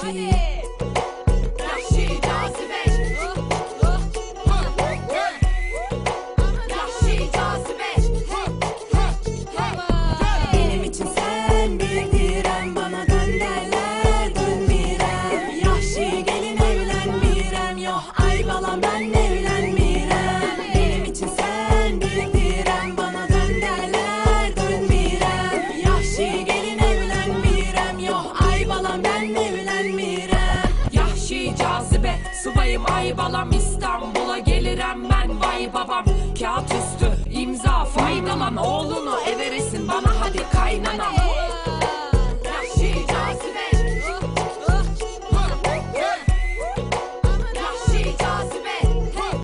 yahşi. Yahşi cazibe. Yahşi cazibe. Benim için sen bir direm, bana dön derler dönmirem. Yahşi gelin evlenmirem, yoh ay balam ben evlenmirem. Benim için sen bir direm, bana dön derler dönmirem. Yahşi gelin evlenmirem, yoh ay balam ben evlenmirem. Yahşi cazibe, sıvayım ay balam, İstanbul'a gelirem ben vay babam. Kağıt üstü imza faydalan, oğlunu eve